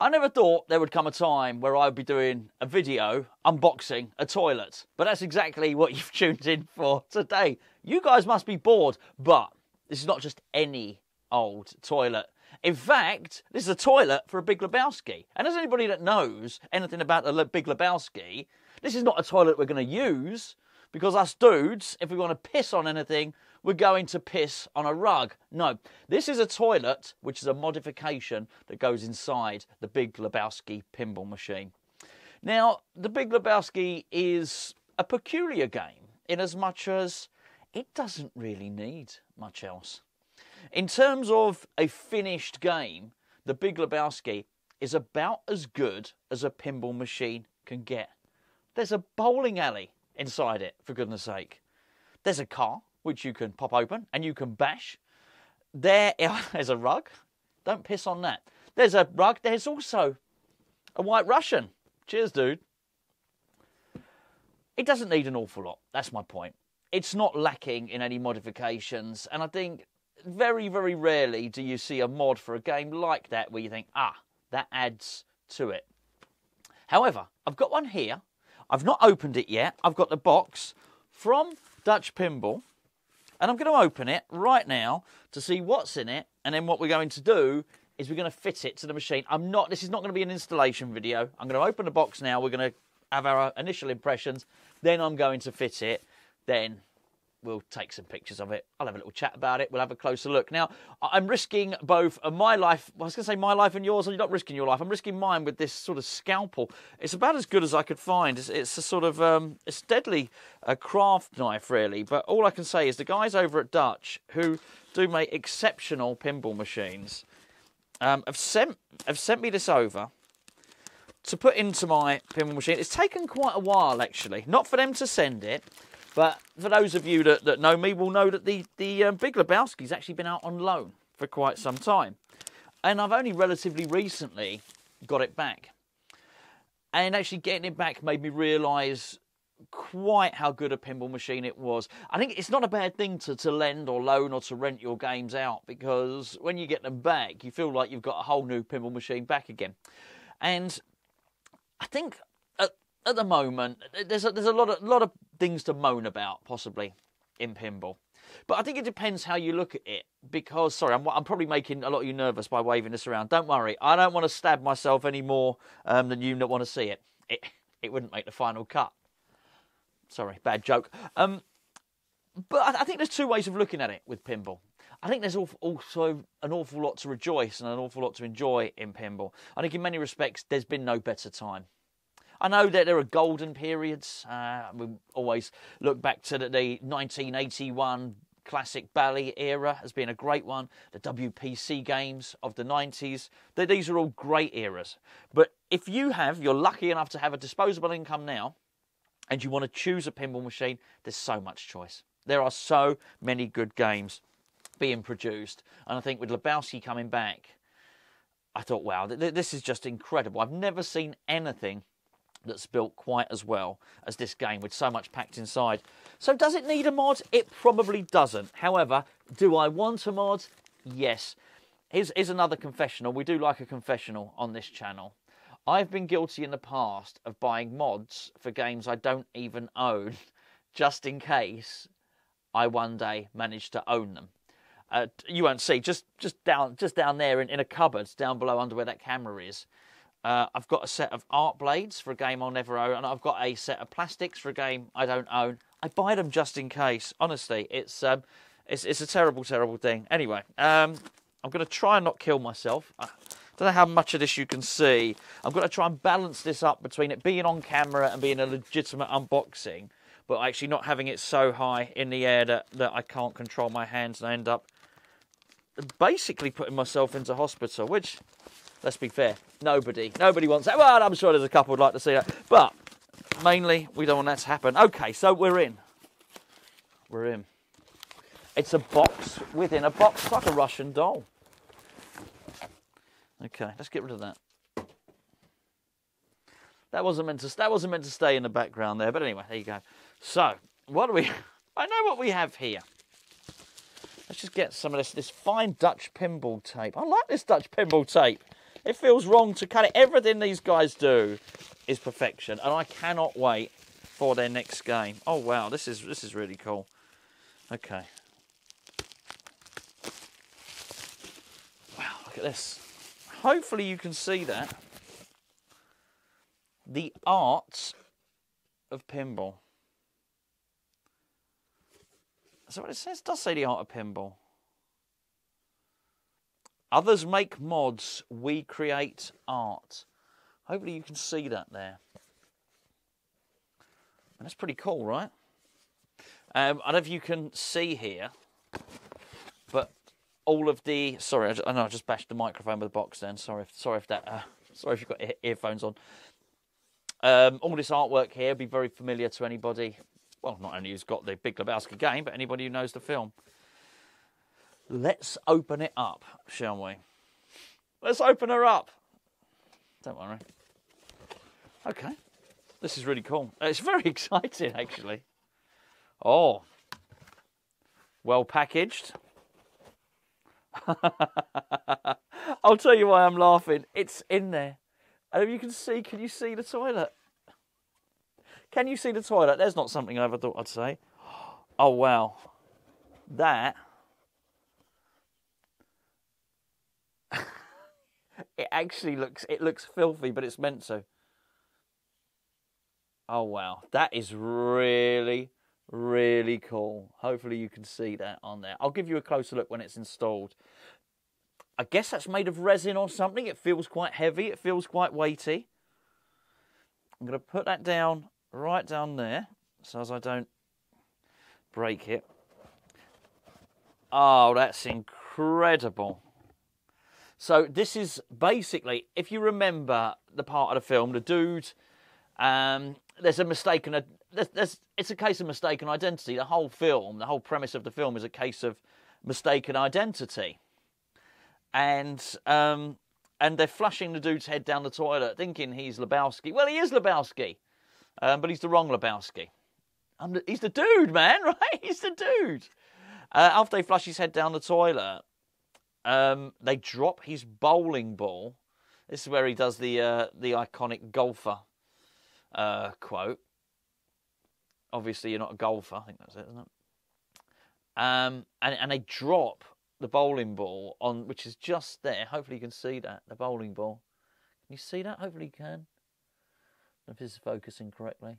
I never thought there would come a time where I'd be doing a video unboxing a toilet. But that's exactly what you've tuned in for today. You guys must be bored, but this is not just any old toilet. In fact, this is a toilet for a Big Lebowski. And as anybody that knows anything about the Big Lebowski, this is not a toilet we're going to use, because us dudes, if we want to piss on anything, we're going to piss on a rug. No, this is a toilet, which is a modification that goes inside the Big Lebowski pinball machine. Now, the Big Lebowski is a peculiar game in as much as it doesn't really need much else. In terms of a finished game, the Big Lebowski is about as good as a pinball machine can get. There's a bowling alley inside it, for goodness sake. There's a car, which you can pop open and you can bash. There's a rug. Don't piss on that. There's a rug. There's also a White Russian. Cheers, dude. It doesn't need an awful lot. That's my point. It's not lacking in any modifications. And I think very, very rarely do you see a mod for a game like that where you think, that adds to it. However, I've got one here. I've not opened it yet. I've got the box from Dutch Pinball. And I'm going to open it right now to see what's in it. And then what we're going to do is we're going to fit it to the machine. This is not going to be an installation video. I'm going to open the box now. We're going to have our initial impressions. Then I'm going to fit it. Then we'll take some pictures of it. I'll have a little chat about it. We'll have a closer look. Now, I'm risking both my life. Well, I was going to say my life and yours. And you're not risking your life. I'm risking mine with this sort of scalpel. It's about as good as I could find. It's a sort of, it's deadly a craft knife, really. But all I can say is the guys over at Dutch, who do make exceptional pinball machines, have sent me this over to put into my pinball machine. It's taken quite a while, actually. Not for them to send it. But for those of you that know me will know that the Big Lebowski's actually been out on loan for quite some time. And I've only relatively recently got it back. And actually getting it back made me realise quite how good a pinball machine it was. I think it's not a bad thing to lend or loan or to rent your games out, because when you get them back, you feel like you've got a whole new pinball machine back again. And I think at the moment, there's a lot of things to moan about, possibly, in pinball. But I think it depends how you look at it. Because, sorry, I'm probably making a lot of you nervous by waving this around. Don't worry, I don't want to stab myself any more than you want to see it. It wouldn't make the final cut. Sorry, bad joke. But I think there's two ways of looking at it with pinball. I think there's also an awful lot to rejoice and an awful lot to enjoy in pinball. I think in many respects, there's been no better time. I know that there are golden periods. We always look back to the 1981 classic Bally era as being a great one. The WPC games of the 90s. These are all great eras. But if you're lucky enough to have a disposable income now and you want to choose a pinball machine, there's so much choice. There are so many good games being produced. And I think with Lebowski coming back, I thought, wow, this is just incredible. I've never seen anything that's built quite as well as this game with so much packed inside. So does it need a mod? It probably doesn't. However, do I want a mod? Yes. Here's another confessional. We do like a confessional on this channel. I've been guilty in the past of buying mods for games I don't even own, just in case I one day manage to own them. You won't see, just down there in a cupboard down below under where that camera is. I've got a set of art blades for a game I'll never own, and I've got a set of plastics for a game I don't own. I buy them just in case. Honestly, it's a terrible, terrible thing. Anyway, I'm going to try and not kill myself. I don't know how much of this you can see. I'm going to try and balance this up between it being on camera and being a legitimate unboxing, but actually not having it so high in the air that I can't control my hands and I end up basically putting myself into hospital, which, let's be fair, nobody wants that. Well, I'm sure there's a couple who'd like to see that, but mainly we don't want that to happen. Okay, so we're in. It's a box within a box, like a Russian doll. Okay, let's get rid of that. That wasn't meant to stay in the background there, but anyway, there you go. So, what do we? I know what we have here. Let's just get some of this fine Dutch pinball tape. I like this Dutch pinball tape. It feels wrong to cut it. Everything these guys do is perfection, and I cannot wait for their next game. Oh wow, this is really cool. Okay. Wow, look at this. Hopefully you can see that. The Art of Pinball. So what it says, it does say the Art of Pinball. Others make mods, we create art. Hopefully you can see that there. And that's pretty cool, right? I don't know if you can see here, but all of the... Sorry, I know I just bashed the microphone with the box then. Sorry if that... sorry if you've got earphones on. All this artwork here will be very familiar to anybody... Well, not only who's got the Big Lebowski game, but anybody who knows the film. Let's open it up, shall we? Let's open her up. Don't worry. Okay. This is really cool. It's very exciting, actually. Oh. Well packaged. I'll tell you why I'm laughing. It's in there. And if you can see, can you see the toilet? Can you see the toilet? There's not something I ever thought I'd say. Oh, wow. That... it actually looks filthy, but it's meant to. Oh, wow. That is really, really cool. Hopefully you can see that on there. I'll give you a closer look when it's installed. I guess that's made of resin or something. It feels quite heavy. It feels quite weighty. I'm going to put that down, right down there, so as I don't break it. Oh, that's incredible. So this is basically, if you remember the part of the film, the dude, there's a mistaken, it's a case of mistaken identity. The whole film, the whole premise of the film is a case of mistaken identity. And they're flushing the dude's head down the toilet, thinking he's Lebowski. Well, he is Lebowski, but he's the wrong Lebowski. He's the dude, man, right? He's the dude. After they flush his head down the toilet, they drop his bowling ball. This is where he does the iconic golfer quote. Obviously, you're not a golfer. I think that's it, isn't it? And they drop the bowling ball on, which is just there. Hopefully you can see that, the bowling ball. Can you see that? Hopefully you can. I don't know if this is focusing correctly.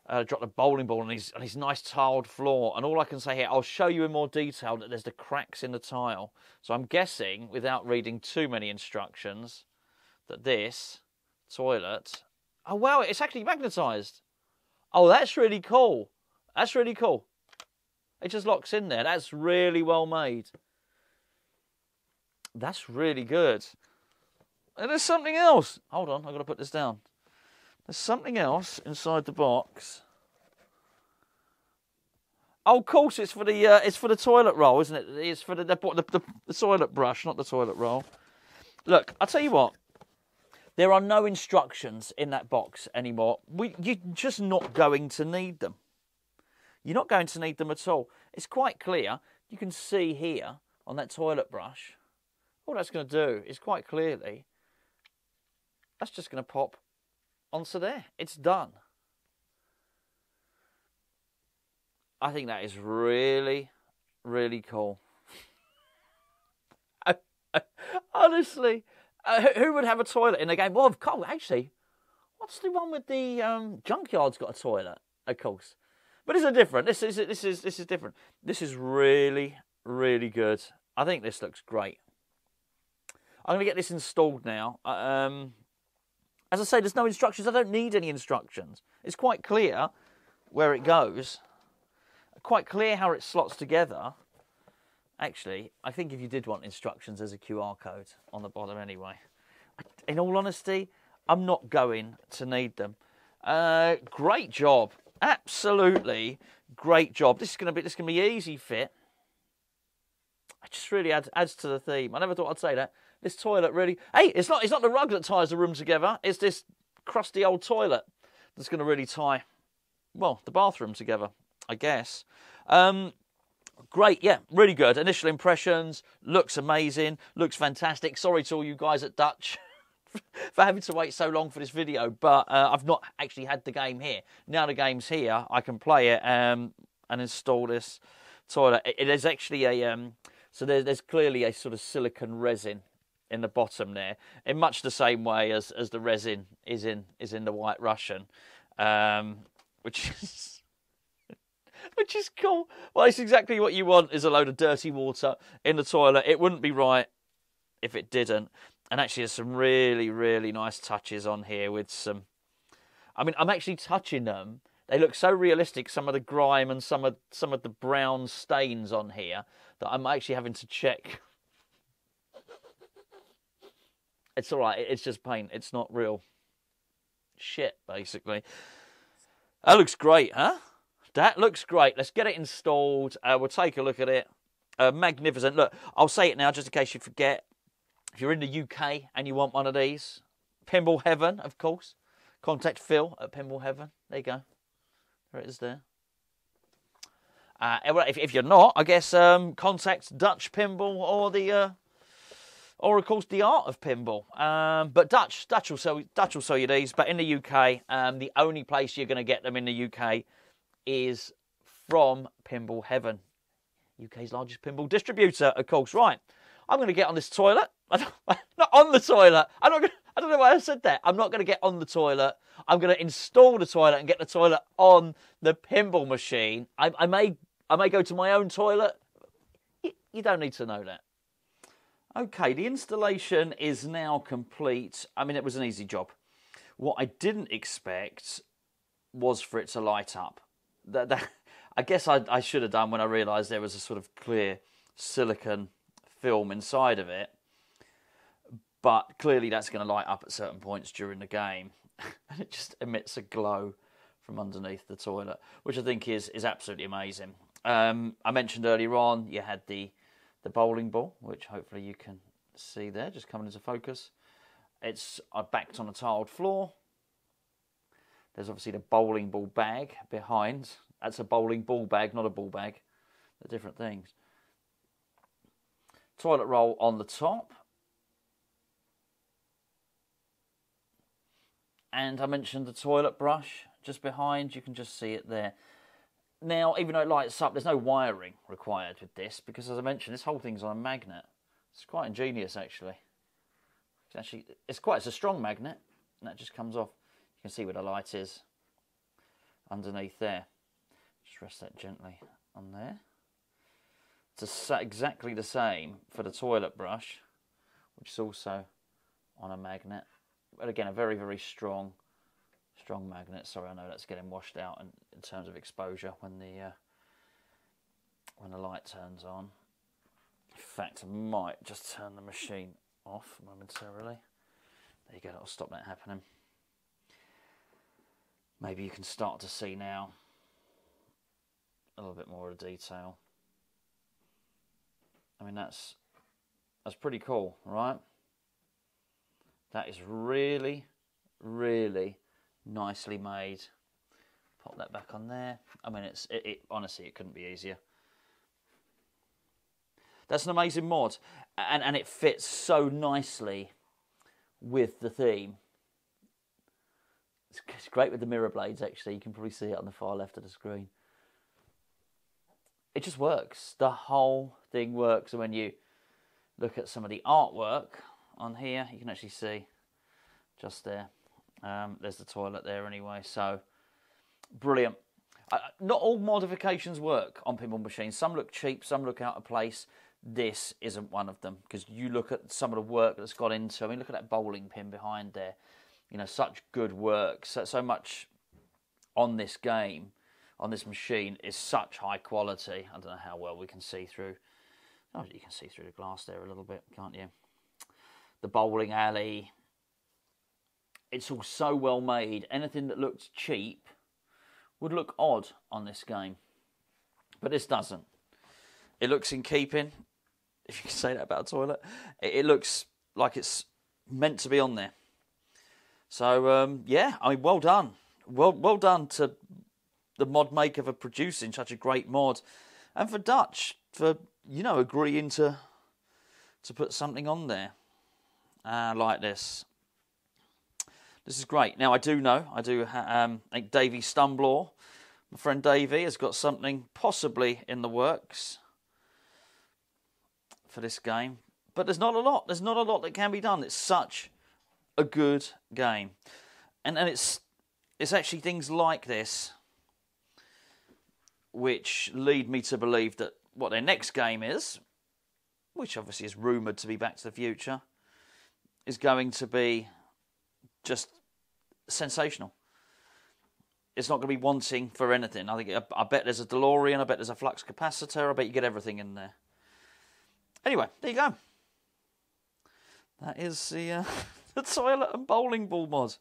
Drop the bowling ball on his nice tiled floor. And all I can say here, I'll show you in more detail that there's the cracks in the tile. So I'm guessing, without reading too many instructions, that this toilet... Oh, wow, it's actually magnetised. Oh, that's really cool. That's really cool. It just locks in there. That's really well made. That's really good. And there's something else. Hold on, I've got to put this down. There's something else inside the box. Oh, of course, it's for the toilet roll, isn't it? It's for the toilet brush, not the toilet roll. Look, I'll tell you what. There are no instructions in that box anymore. You're just not going to need them. You're not going to need them at all. It's quite clear. You can see here on that toilet brush. All that's going to do is quite clearly, that's just going to pop onto there. It's done. I think that is really, really cool. Honestly, who would have a toilet in a game? Well, of course, actually, what's the one with the junkyard's got a toilet? Of course. But this is different. This is different. This is really, really good. I think this looks great. I'm going to get this installed now. As I say, there's no instructions. I don't need any instructions. It's quite clear where it goes. Quite clear how it slots together. Actually, I think if you did want instructions, there's a QR code on the bottom anyway. In all honesty, I'm not going to need them. Great job. Absolutely great job. This is going to be easy fit. It just really adds to the theme. I never thought I'd say that. This toilet really... Hey, it's not the rug that ties the room together. It's this crusty old toilet that's going to really tie, well, the bathroom together, I guess. Great, yeah, really good. Initial impressions, looks amazing, looks fantastic. Sorry to all you guys at Dutch for having to wait so long for this video, but I've not actually had the game here. Now the game's here, I can play it and install this toilet. It is actually a, so there's clearly a sort of silicone resin in the bottom there, in much the same way as the resin is in the White Russian, which is... which is cool. Well, it's exactly what you want, is a load of dirty water in the toilet. It wouldn't be right if it didn't. And actually there's some really, really nice touches on here with some... I mean, I'm actually touching them. They look so realistic, some of the grime and some of the brown stains on here, that I'm actually having to check. It's all right. It's just paint. It's not real shit, basically. That looks great, huh? That looks great. Let's get it installed. We'll take a look at it. Magnificent. Look, I'll say it now just in case you forget. If you're in the UK and you want one of these, Pinball Heaven, of course. Contact Phil at Pinball Heaven. There you go. There it is there. If you're not, I guess contact Dutch Pinball or of course the Art of Pinball. But Dutch will sell you these. But in the UK, the only place you're going to get them in the UK is from Pinball Heaven, UK's largest pinball distributor, of course. Right, I'm going to get on this toilet. Not on the toilet. I don't know why I said that. I'm not going to get on the toilet. I'm going to install the toilet and get the toilet on the pinball machine. I may go to my own toilet. You don't need to know that. Okay, the installation is now complete. I mean, it was an easy job. What I didn't expect was for it to light up. I guess I should have done when I realised there was a sort of clear silicone film inside of it. But clearly that's going to light up at certain points during the game. And it just emits a glow from underneath the toilet, which I think is absolutely amazing. I mentioned earlier on you had the bowling ball, which hopefully you can see there, just coming into focus. It's backed on a tiled floor. There's obviously the bowling ball bag behind. That's a bowling ball bag, not a ball bag. They're different things. Toilet roll on the top. And I mentioned the toilet brush just behind. You can just see it there. Now, even though it lights up, there's no wiring required with this because, as I mentioned, this whole thing's on a magnet. It's quite ingenious, actually. It's a strong magnet, and that just comes off. You can see where the light is underneath there. Just rest that gently on there. It's exactly the same for the toilet brush, which is also on a magnet. But again, a very, very strong magnet. Sorry, I know that's getting washed out in terms of exposure when the light turns on. In fact, I might just turn the machine off momentarily. There you go, that'll stop that happening. Maybe you can start to see now a little bit more of the detail. I mean, that's pretty cool, right? That is really, really nicely made. Pop that back on there. I mean, honestly, it couldn't be easier. That's an amazing mod, and it fits so nicely with the theme. It's great with the mirror blades, actually. You can probably see it on the far left of the screen. It just works. The whole thing works. And when you look at some of the artwork on here, you can actually see just there. There's the toilet there anyway. So, brilliant. Not all modifications work on pinball machines. Some look cheap, some look out of place. This isn't one of them, because you look at some of the work that's gone into. I mean, look at that bowling pin behind there. You know, such good work. So much on this game, on this machine, is such high quality. I don't know how well we can see through. Oh, you can see through the glass there a little bit, can't you? The bowling alley. It's all so well made. Anything that looked cheap would look odd on this game. But this doesn't. It looks in keeping, if you can say that about a toilet. It looks like it's meant to be on there. So, yeah, I mean, well done. Well done to the mod maker for producing such a great mod. And for Dutch, for, you know, agreeing to put something on there like this. This is great. Now, I think Davey Stumblaw, my friend Davey, has got something possibly in the works for this game. But there's not a lot. There's not a lot that can be done. It's such a good game. And it's actually things like this which lead me to believe that what their next game is, which obviously is rumoured to be Back to the Future, is going to be just sensational. It's not going to be wanting for anything. I bet there's a DeLorean, I bet there's a flux capacitor, I bet you get everything in there. Anyway, there you go. That is the toilet and bowling ball mod.